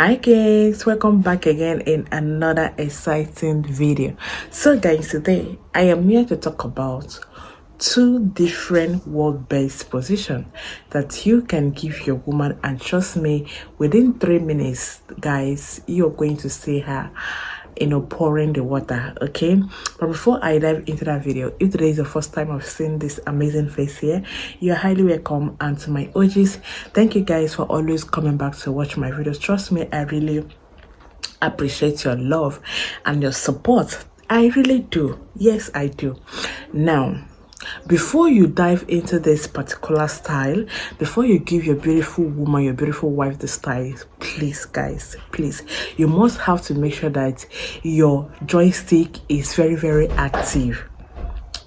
Hi guys, welcome back again in another exciting video. So guys, today I am here to talk about two different work-based positions that you can give your woman, and trust me, within 3 minutes guys, you're going to see her pouring the water. Okay, but before I dive into that video, if today is the first time I've seen this amazing face here, you're highly welcome. And to my OGs, thank you guys for always coming back to watch my videos. Trust me, I really appreciate your love and your support. I really do. Yes, I do. Now, before you dive into this particular style, before you give your beautiful woman, your beautiful wife the style, please guys, please, you must have to make sure that your joystick is very active.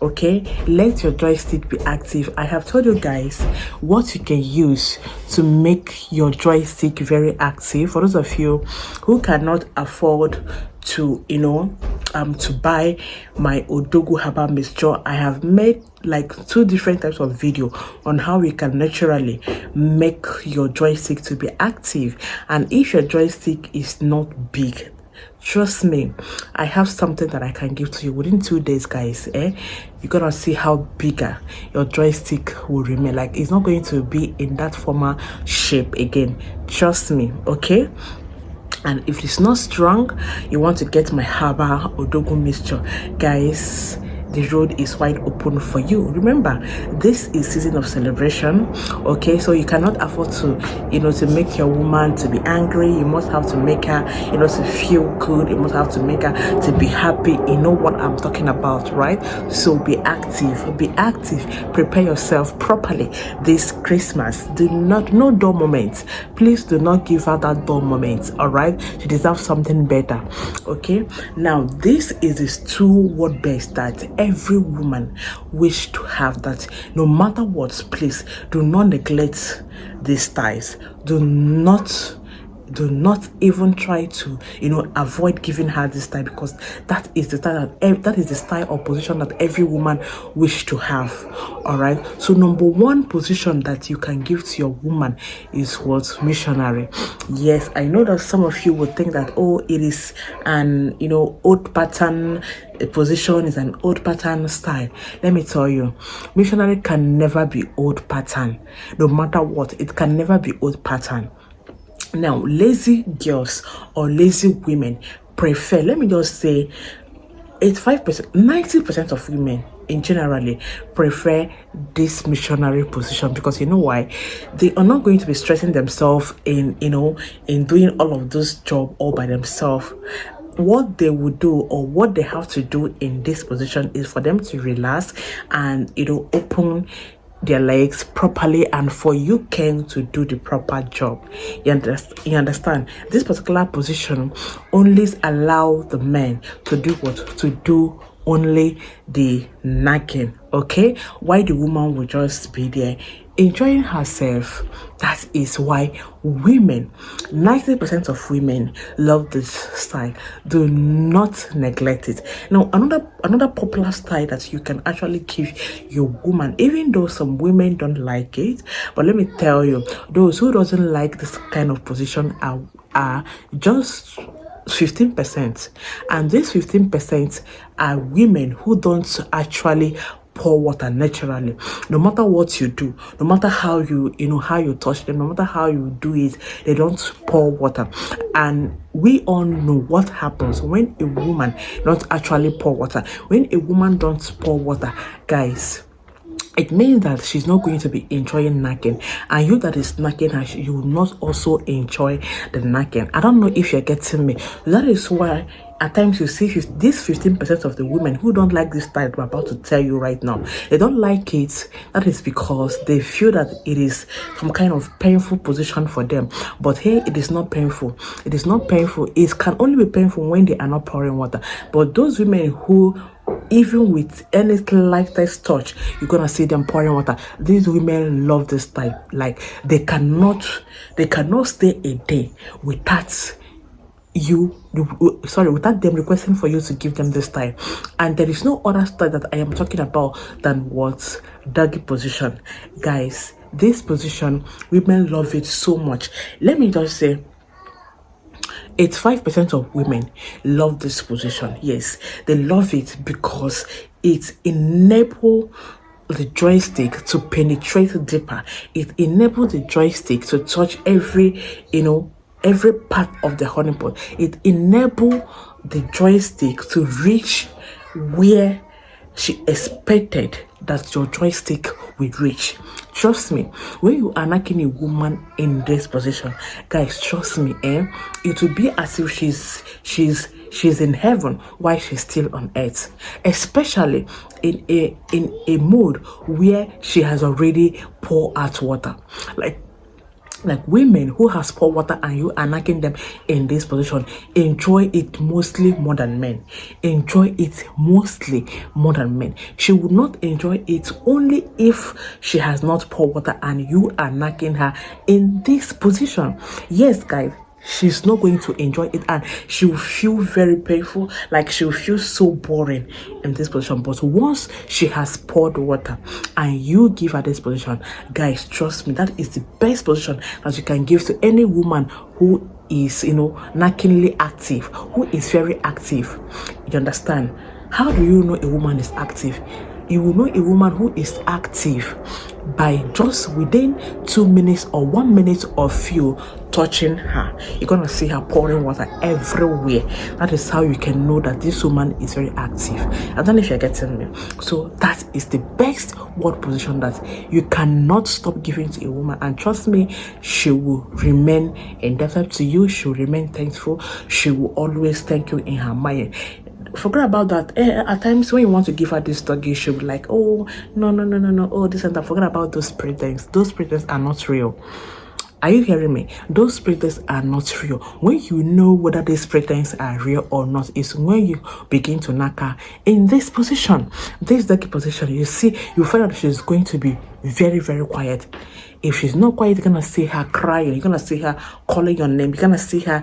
Okay, let your joystick be active. I have told you guys what you can use to make your joystick very active. For those of you who cannot afford to to buy my Odogu herbal mixture, I have made like 2 different types of video on how you can naturally make your joystick to be active. And if your joystick is not big, trust me, I have something that I can give to you within 2 days, guys. You're gonna see how bigger your joystick will remain. Like, it's not going to be in that former shape again, trust me. Okay, and if it's not strong, you want to get my herbal Odogu mixture, guys, the road is wide open for you. Remember, this is season of celebration. Okay, so you cannot afford to to make your woman to be angry. You must have to make her to feel good. You must have to make her to be happy. You know what I'm talking about, right? So be active, prepare yourself properly this Christmas. Do not, no dull moments. Please do not give her that dull moment. All right, she deserves something better. Okay, now this is this 2 word base that every woman wish to have, that no matter what, please do not neglect these styles. Do not even try to avoid giving her this style, because that is the style that is the style or position that every woman wish to have. All right, so number 1 position that you can give to your woman is what? Missionary. Yes, I know that some of you would think that, oh, it is an old pattern position, is an old pattern style. Let me tell you, missionary can never be old pattern. No matter what, it can never be old pattern. Now, lazy girls or lazy women prefer, let me just say 85%, 90% of women in generally prefer this missionary position, because you know why? They are not going to be stressing themselves in doing all of this job all by themselves. What they would do, or what they have to do in this position, is for them to relax and open their legs properly, and for you can to do the proper job. You understand? This particular position only allow the men to do what? To do only the nagging. Okay, why the woman will just be there enjoying herself. That is why women, 90% of women love this style. Do not neglect it. Now, another popular style that you can actually give your woman, even though some women don't like it, but let me tell you, those who doesn't like this kind of position are just 15%, and these 15% are women who don't actually pour water naturally. No matter what you do, no matter how you how you touch them, no matter how you do it, they don't pour water. And we all know what happens when a woman don't actually pour water. When a woman don't pour water, guys, it means that she's not going to be enjoying knacking, and you that is knacking her, you will not also enjoy the knacking. I don't know if you're getting me. That is why at times you see this 15% of the women who don't like this style I'm about to tell you right now, they don't like it. That is because they feel that it is some kind of painful position for them. But hey, it is not painful. It is not painful. It can only be painful when they are not pouring water. But those women who, even with any lifestyle touch, you're gonna see them pouring water. These women love this type. Like, they cannot stay a day without without them requesting for you to give them this style. And there is no other style that I am talking about than what? Doggy position. Guys, this position, women love it so much. Let me just say, 85% of women love this position. Yes, they love it because it enables the joystick to penetrate deeper. It enables the joystick to touch every part of the honeypot. It enables the joystick to reach where she expected that your joystick will reach. Trust me, when you are knocking a woman in this position, guys, trust me, it will be as if she's in heaven while she's still on earth, especially in a mood where she has already poured out water. Like women who has poured water and you are knocking them in this position enjoy it mostly more than men. Enjoy it mostly more than men. She would not enjoy it only if she has not poured water and you are knocking her in this position. Yes, guys, she's not going to enjoy it and she'll feel very painful, like she'll feel so boring in this position. But once she has poured water and you give her this position, guys, trust me, that is the best position that you can give to any woman who is knockingly active, who is very active. You understand? How do you know a woman is active? You will know a woman who is active by just within 2 minutes or 1 minute of you touching her. You're gonna see her pouring water everywhere. That is how you can know that this woman is very active. I don't know if you're getting me. So that is the best word position that you cannot stop giving to a woman, and trust me, she will remain indebted to you. She will remain thankful. She will always thank you in her mind. Forget about that. At times when you want to give her this doggy, she'll be like, oh, no, oh, this and that. Forget about those pretense. Those pretense are not real. Are you hearing me? Those pretense are not real. When you know whether these pretense are real or not is when you begin to knock her in this position, this doggy position. You see, you find out that she's going to be very, very quiet. If she's not quiet, you're gonna see her crying. You're gonna see her calling your name. You're gonna see her,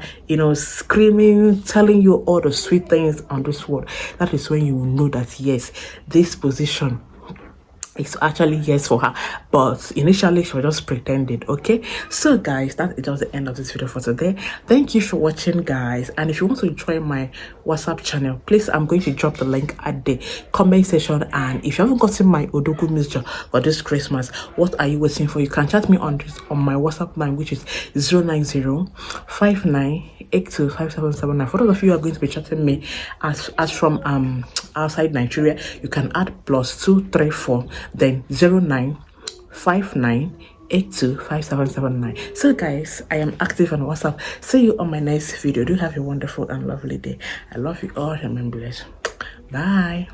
screaming, telling you all the sweet things on this world. That is when you will know that yes, this position it's actually yes for her, but initially she was just pretending. Okay, so guys, that is just the end of this video for today. Thank you for watching, guys, and if you want to join my WhatsApp channel, please, I'm going to drop the link at the comment section. And if you haven't gotten my Odogu mixture for this Christmas, what are you waiting for? You can chat me on my WhatsApp line, which is 09059825779. For those of you who are going to be chatting me as from outside Nigeria, you can add +234 then 0959825779. So guys, I am active on WhatsApp. See you on my next video. Do have a wonderful and lovely day. I love you all and I'm blessed. Bye.